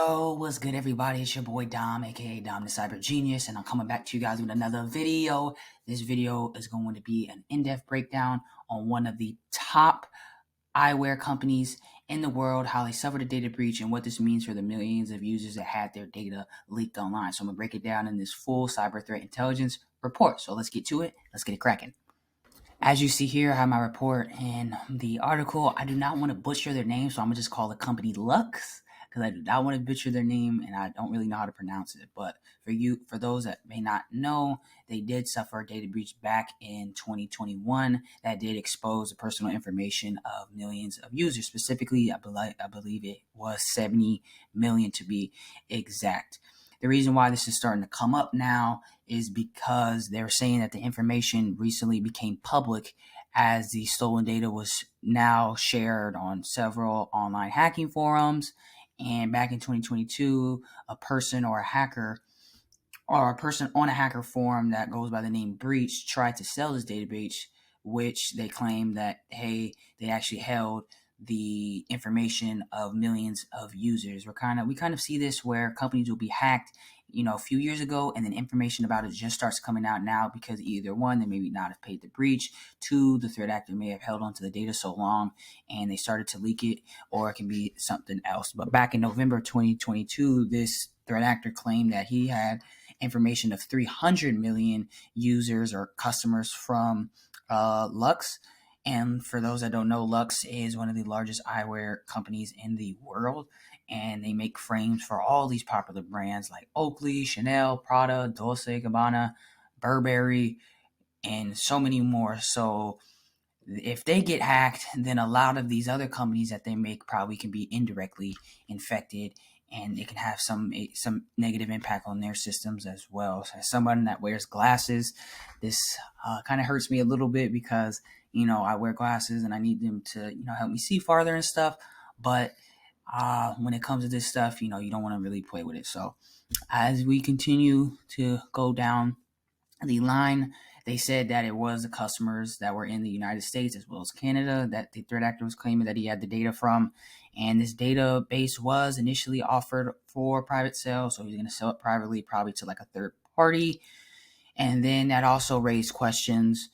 Yo, what's good, everybody? It's your boy Dom, aka Dom the Cyber Genius, and I'm coming back to you guys with another video. This video is going to be an in-depth breakdown on one of the top eyewear companies in the world, how they suffered a data breach, and what this means for the millions of users that had their data leaked online. So I'm gonna break it down in this full cyber threat intelligence report. So let's get to it. Let's get it cracking. As you see here, I have my report and the article. I do not want to butcher their name, so I'm gonna just call the company Lux because I do not want to butcher their name and I don't really know how to pronounce it. But for those that may not know, they did suffer a data breach back in 2021 that did expose the personal information of millions of users. Specifically, I believe it was 70 million to be exact. The reason why this is starting to come up now is because they're saying that the information recently became public as the stolen data was now shared on several online hacking forums. And back in 2022, a person or a hacker or a person on a hacker forum that goes by the name Breach tried to sell this database, which they claim that, hey, they actually held the information of millions of users. We kind of see this where companies will be hacked, a few years ago, and then information about it just starts coming out now because either one, they maybe not have paid the breach, two, the threat actor may have held onto the data so long and they started to leak it, or it can be something else. But back in November 2022, this threat actor claimed that he had information of 300 million users or customers from Lux. And for those that don't know, Lux is one of the largest eyewear companies in the world, and they make frames for all these popular brands like Oakley, Chanel, Prada, Dolce & Gabbana, Burberry, and so many more. So if they get hacked, then a lot of these other companies that they make probably can be indirectly infected, and it can have some negative impact on their systems as well. So as someone that wears glasses, this kind of hurts me a little bit because I wear glasses and I need them to help me see farther and stuff. But when it comes to this stuff, you don't want to really play with it. So as we continue to go down the line, they said that it was the customers that were in the United States as well as Canada that the threat actor was claiming that he had the data from. And this database was initially offered for private sale. So he's going to sell it privately, probably to like a third party. And then that also raised questions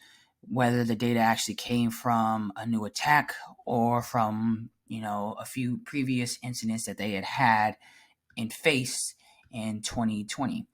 whether the data actually came from a new attack or from, a few previous incidents that they had and faced in 2020.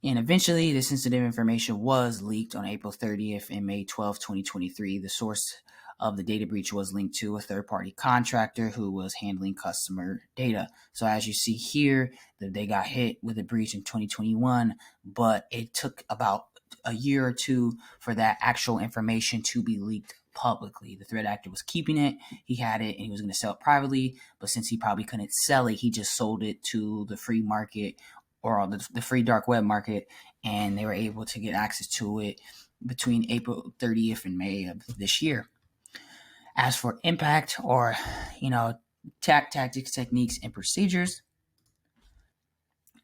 And eventually, this sensitive information was leaked on April 30th and May 12th, 2023. The source of the data breach was linked to a third-party contractor who was handling customer data. So as you see here, they got hit with a breach in 2021, but it took about a year or two for that actual information to be leaked publicly. The threat actor was keeping it. He had it and he was going to sell it privately, but since he probably couldn't sell it, he just sold it to the free market or the free dark web market, and they were able to get access to it between April 30th and May of this year. As for impact or, tactics, techniques, and procedures,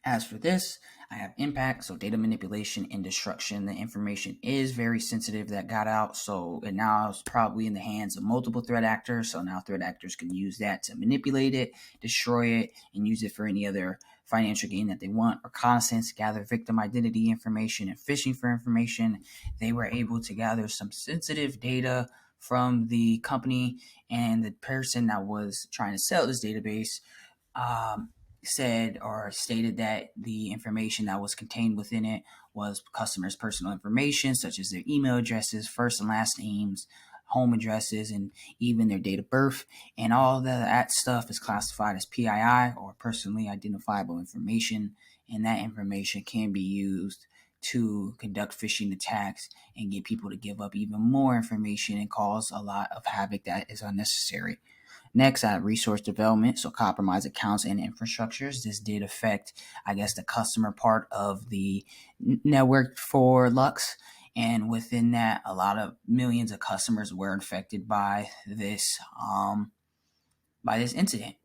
as for this, I have impact, so data manipulation and destruction. The information is very sensitive that got out, so it now is probably in the hands of multiple threat actors. So now threat actors can use that to manipulate it, destroy it, and use it for any other financial gain that they want. Reconnaissance, gather victim identity information, and phishing for information. They were able to gather some sensitive data from the company, and the person that was trying to sell this database said or stated that the information that was contained within it was customers' personal information, such as their email addresses, first and last names, home addresses, and even their date of birth. And all that stuff is classified as PII, or personally identifiable information. And that information can be used to conduct phishing attacks and get people to give up even more information and cause a lot of havoc that is unnecessary. Next, I have resource development, so compromise accounts and infrastructures. This did affect, the customer part of the network for Lux. And within that, a lot of millions of customers were infected by this incident.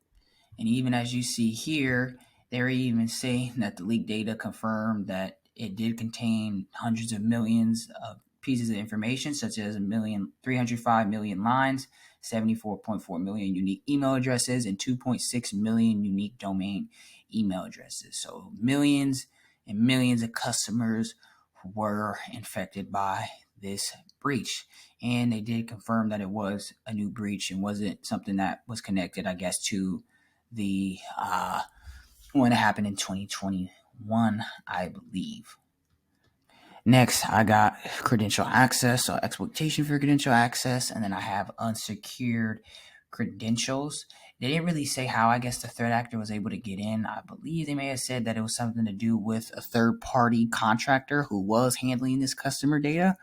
And even as you see here, they're even saying that the leaked data confirmed that it did contain hundreds of millions of pieces of information, such as 305 million lines, 74.4 million unique email addresses, and 2.6 million unique domain email addresses. So millions and millions of customers were infected by this breach. And they did confirm that it was a new breach and wasn't something that was connected, I guess, to the one that happened in 2021, I believe. Next, I got credential access, so exploitation for credential access, and then I have unsecured credentials. They didn't really say how, I guess, the threat actor was able to get in. I believe they may have said that it was something to do with a third-party contractor who was handling this customer data,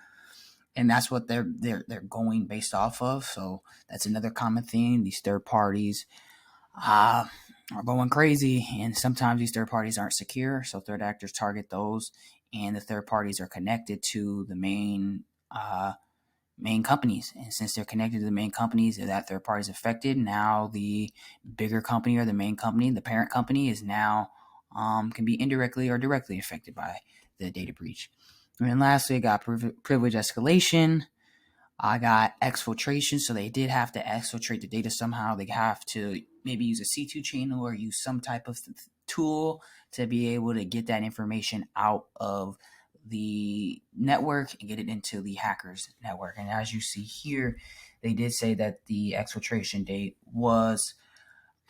and that's what they're going based off of. So that's another common thing. These third parties are going crazy, and sometimes these third parties aren't secure, so threat actors target those, and the third parties are connected to the main companies, and since they're connected to the main companies, if that third party is affected, now the bigger company or the main company, the parent company, is now can be indirectly or directly affected by the data breach. And then lastly, I got privilege escalation. I got exfiltration, so they did have to exfiltrate the data somehow. They have to maybe use a C2 channel or use some type of tool to be able to get that information out of the network and get it into the hackers network. And as you see here, they did say that the exfiltration date was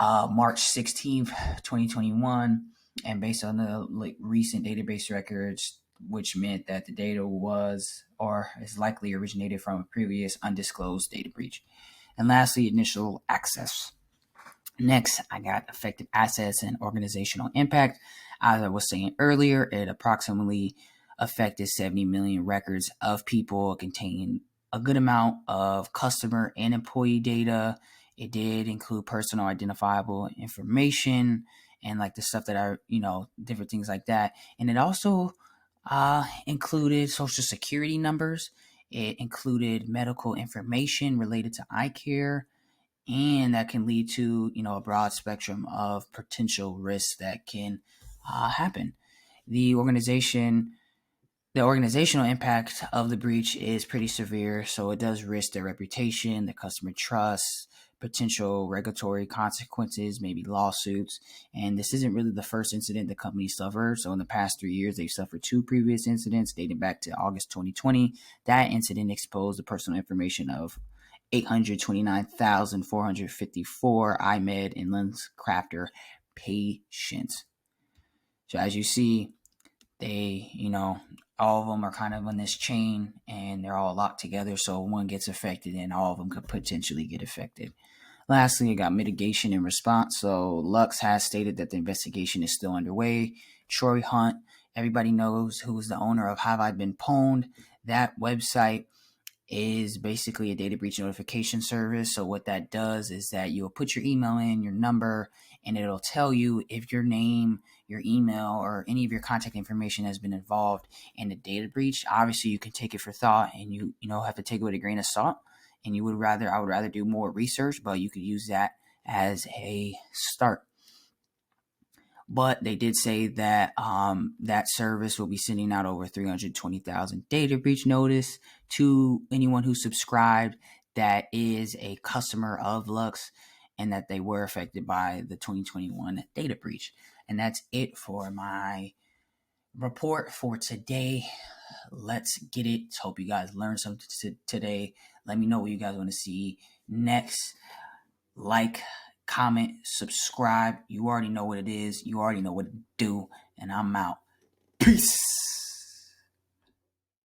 March 16th, 2021, and based on the recent database records, which meant that the data was or is likely originated from a previous undisclosed data breach. And lastly, initial access. Next, I got affected assets and organizational impact. As I was saying earlier, it approximately affected 70 million records of people, containing a good amount of customer and employee data. It did include personal identifiable information and like the stuff that are, different things like that. And it also included social security numbers. It included medical information related to eye care, and that can lead to a broad spectrum of potential risks that can happen. The organizational impact of the breach is pretty severe, so it does risk their reputation, the customer trust, potential regulatory consequences, maybe lawsuits. And this isn't really the first incident the company suffered. So in the past 3 years, they've suffered 2 previous incidents dating back to August 2020. That incident exposed the personal information of 829,454 iMed and LensCrafter patients. So as you see, they, all of them are kind of on this chain and they're all locked together. So one gets affected and all of them could potentially get affected. Lastly, I got mitigation and response. So Lux has stated that the investigation is still underway. Troy Hunt, everybody knows who is the owner of Have I Been Pwned. That website is basically a data breach notification service. So what that does is that you'll put your email in, your number, and it'll tell you if your name, your email, or any of your contact information has been involved in a data breach. Obviously, you can take it for thought, and you have to take it with a grain of salt. And I would rather do more research, but you could use that as a start. But they did say that that service will be sending out over 320,000 data breach notice to anyone who subscribed that is a customer of Lux and that they were affected by the 2021 data breach. And that's it for my report for today. Let's get it. Hope you guys learned something today. Let me know what you guys want to see next. Like, comment, subscribe. You already know what it is. You already know what to do. And I'm out. Peace.